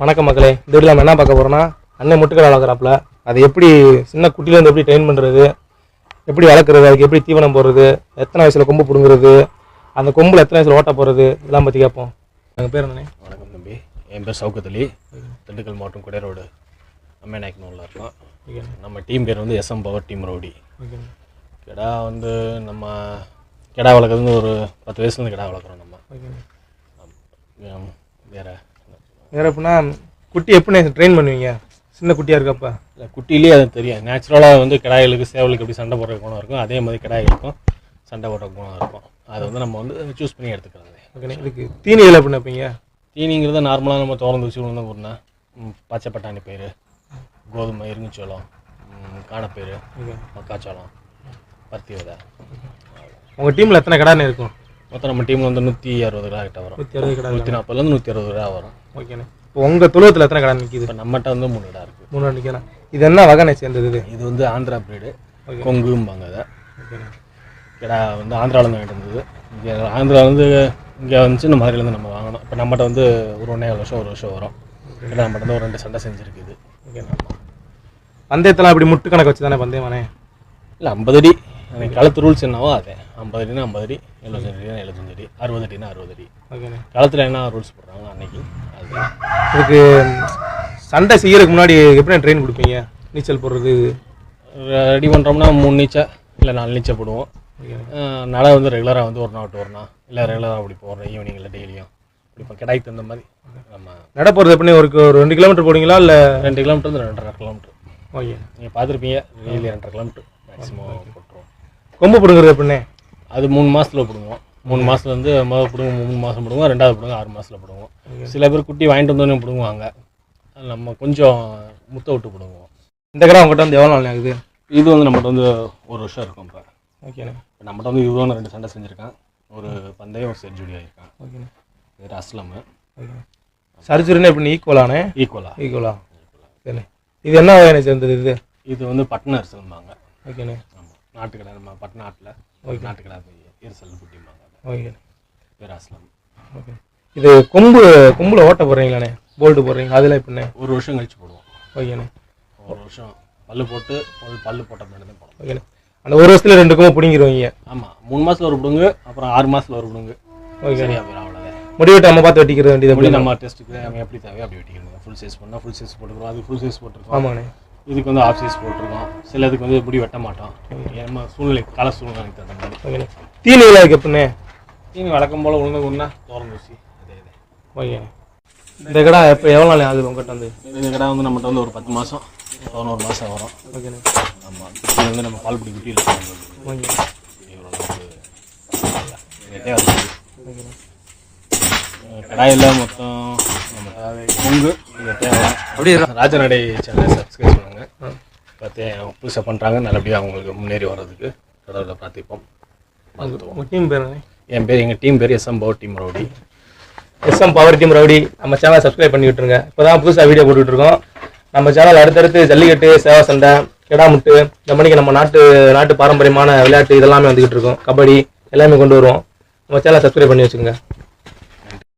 வணக்கம் மக்களே, இந்த வீடியோல நம்ம என்ன பார்க்க போறோம்னா அண்ணன் முட்டுக்கடை வளர்க்குறாப்புல அது எப்படி சின்ன குட்டிலேருந்து எப்படி ட்ரெயின் பண்ணுறது, எப்படி வளர்க்குறது, அதுக்கு எப்படி தீவனம் போடுறது, எத்தனை வயசில் கொம்பு பிடுங்குறது, அந்த கொம்பில் எத்தனை வயசில் ஓட்ட போகிறது, இதெல்லாம் பற்றி கேட்போம். எங்கள் பேர் என்னண்ணே? வணக்கம் தம்பி, என் பேர் சவுக்கத்தலி, திண்டுக்கல் மாவட்டம் குடை ரோடு அம்மநாயக்கனூரில் இருக்கோம். நம்ம டீம் பேர் வந்து SM பவர் டீம் ரவுடி. கிடா வந்து நம்ம கிடா வளர்க்குறது ஒரு 10 வயசுலேருந்து கிடா வளர்க்குறோம் நம்ம. வேறு எப்படின்னா குட்டி எப்படி ட்ரெயின் பண்ணுவீங்க? சின்ன குட்டியாக இருக்கப்பா இல்லை, குட்டியிலே அது தெரியும். நேச்சுரலாக வந்து கிடாய்களுக்கு சேவலுக்கு எப்படி சண்டை போடுற குணம் இருக்கும், அதே மாதிரி கிடாய்களுக்கும் சண்டை போடுற குணம் இருக்கும். அதை வந்து நம்ம வந்து சூஸ் பண்ணி எடுத்துக்கிறது. ஓகேண்ணே. இதுக்கு தீனிகள் எப்படி வைப்பீங்க? தீனிங்கிறத நார்மலாக நம்ம திறந்து வச்சு விழுந்த போடுனா பச்சை பட்டாணி பயிர், கோதுமை, இருங்குச்சோளம், காணப்பயிர், மக்காச்சோளம், பருத்தி விதை. உங்கள் டீமில் எத்தனை கடானே இருக்கும்? மொத்தம் நம்ம டீமில் வந்து 160 கிடா கிட்ட வரும். 160 கடை, 140லேருந்து 160 கிடா வரும். ஓகேண்ணே. இப்போ உங்கள் தொழுவத்தில் எத்தனை கடை நிற்கிது? இப்போ நம்மகிட்ட வந்து 3 கிடா இருக்குது. 3 நிற்கிறேன். இது என்ன வகைனை சேர்ந்தது? இது வந்து ஆந்திரா பிரீடு, கொங்கும்பாங்க அதை. கிடா வந்து ஆந்திராவிலேருந்து வாங்கிட்டு வந்தது. இங்கே ஆந்திரா வந்து இங்கே வந்துச்சு, இந்த மாதிரிலேருந்து நம்ம வாங்கணும். இப்போ நம்மகிட்ட வந்து ஒரு 1.5 வருஷம் 1 வருஷம் வரும். ஏன்னா நம்மகிட்ட வந்து ஒரு 2 சண்டை செஞ்சுருக்குது. ஓகேண்ணா. பந்தயத்தெல்லாம் இப்படி முட்டு கணக்கு வச்சு தானே பந்தயமானே? இல்லை, 50 அடி எனக்கு களத்து ரூல்ஸ் என்னவோ அதே. 50 அடினா 50 அடி, 75 அடினா 75 அடி, 60 அடினா 60 அடி. ஓகேண்ணே. களத்தில் என்ன ரூல்ஸ் போடுறாங்களோ அன்னைக்கு அது. இதுக்கு சண்டை செய்யறதுக்கு முன்னாடி எப்படி ட்ரெயின் கொடுப்பீங்க? நீச்சல் போடுறது ரெடி பண்ணுறோம்னா 3 நீச்சல் இல்லை 4 நீச்சல் போடுவோம். நடை வந்து ரெகுலராக வந்து ஒரு நாள் விட்டு ஒரு நாள், இல்லை ரெகுலராக அப்படி போடுறோம். ஈவினிங்கில் டெய்லியும் இப்படி இப்போ கிடாய்க்கு தகுந்த மாதிரி நம்ம நடை போகிறது எப்படி? ஒரு 2 கிலோமீட்டர் போடுவீங்களா இல்லை? 2 கிலோமீட்டர் வந்து 2.5 கிலோமீட்டர். ஓகே, நீங்கள் பார்த்துருப்பீங்க, டெய்லி 2.5 கிலோமீட்டர் மேக்ஸிமம் போட்டுருவோம். கொம்பு பிடுங்குறது எப்படின்னே? அது 3 மாதத்தில் பிடுங்குவோம். 3 மாதத்துல வந்து முதல் பிடுங்குவோம், 3 மாதம் பிடுங்குவோம், 2வது பிடுங்க 6 மாதத்தில் பிடுங்குவோம். சில பேர் குட்டி வாங்கிட்டு வந்தோடனே பிடுங்குவாங்க, நம்ம கொஞ்சம் முத்த விட்டு பிடுங்குவோம். இந்த கடை உங்கள்கிட்ட வந்து எவ்வளோ நாள் ஆகுது? இது வந்து நம்மகிட்ட வந்து 1 வருஷம் இருக்கும். இப்போ ஓகேண்ணே. இப்போ நம்மகிட்ட வந்து இதுவும் 2 சண்டை செஞ்சுருக்கேன். ஒரு பந்தயம் ஒரு செட் ஜோடி ஆகிருக்கான். ஓகேண்ணே. வேறு அஸ்லம். ஓகே. சர்ஜரினா எப்படி ஈக்குவலானே? ஈக்குவலா. சரிண்ணே. இது என்ன வகையை சேர்ந்தது? இது வந்து பட்ன அரிசல்பாங்க. ஓகேண்ணே. ஆமாம், நாட்டுக்கடை நம்ம பட்ன நாட்டில் நாட்டுக்கடை எரிசல் குட்டிம்பாங்க. ஓகே. வேறு அஸ்லம். ஓகே. இது கொம்பில் ஓட்ட போடுறீங்களாண்ணே? போல்ட்டு போடுறீங்க, அதில் எப்படிண்ணே? 1 வருஷம் கழிச்சு போடுவோம். ஓகேண்ணே. 1 வருஷம் பல்லு போட்டு பல்லு போட்ட பின்னாடி தான் போடுவோம். ஓகேண்ணே. அந்த 1 வருஷத்துல 2 கொம்பு பிடிங்கிடுவீங்க? ஆமாம், 3 மாதத்தில் ஒரு பிடுங்கு, அப்புறம் 6 மாதத்தில் ஒரு பிடுங்கு. ஓகே. சரியா போயிடும், அவ்வளோதான். முடிவெட்டு நம்ம பார்த்து வெட்டிக்கிறது வேண்டியது? எப்படி நம்ம டெஸ்ட்டுக்கு நம்ம எப்படி தேவையோ அப்படி வெட்டிக்கணும். ஃபுல் சைஸ் பண்ணால் ஃபுல் சைஸ் போட்டுக்கிறோம். அது ஃபுல் சைஸ் போட்டிருக்கோம். ஆமாண்ணே. இதுக்கு வந்து ஆஃப் சைஸ் போட்டிருக்கோம். சில இதுக்கு வந்து முடி வெட்ட மாட்டோம், நம்ம சூழ்நிலை கால சூழ்நிலைக்கு தகுந்த மாதிரி. ஓகேண்ணே. தீனிகள் அதுக்கு எப்படிண்ணே? தீனி வழக்கம் போல் உளுந்த ஒன்றா தோரம் ஊசி அதே. ஓகேண்ணே. இந்த கடை இப்போ எவ்வளோ நாள் ஆகுது உங்கள்கிட்ட வந்து? இந்த கடை வந்து நம்மகிட்ட வந்து ஒரு 10 மாதம் 11 மாதம் வரும். ஓகேண்ணே. ஆமாம், குட்டி வந்து நம்ம பால் பிடி குட்டியில் ஓகே. ஓரளவுக்கு கடாயில் மொத்தம் நம்ம பொங்கு அப்படியே ராஜநடை சேனலை சப்ஸ்கிரைப் பண்ணுங்க. பார்த்து புதுசாக பண்ணுறாங்க, நல்லபடியாக அவங்களுக்கு முன்னேறி வர்றதுக்கு கடவுளை பிரார்த்திப்போம். உங்கள் டீம் பேர்? எங்கள் டீம் பேர் SM power team rowdy. SM power team rowdy. நம்ம சேனலை சப்ஸ்கிரைப் பண்ணி விட்டுருங்க. இப்போ தான் புதுசாக வீடியோ போட்டுக்கிட்டு இருக்கோம். நம்ம சேனல் அடுத்தடுத்து ஜல்லிக்கட்டு, சேவா சண்டை, கிடாமுட்டு, இந்த மணிக்கு நம்ம நாட்டு பாரம்பரியமான விளையாட்டு இதெல்லாமே வந்துக்கிட்டு இருக்கோம். கபடி எல்லாமே கொண்டு வருவோம். நம்ம சேனலை சப்ஸ்கிரைப் பண்ணி வச்சுக்கோங்க.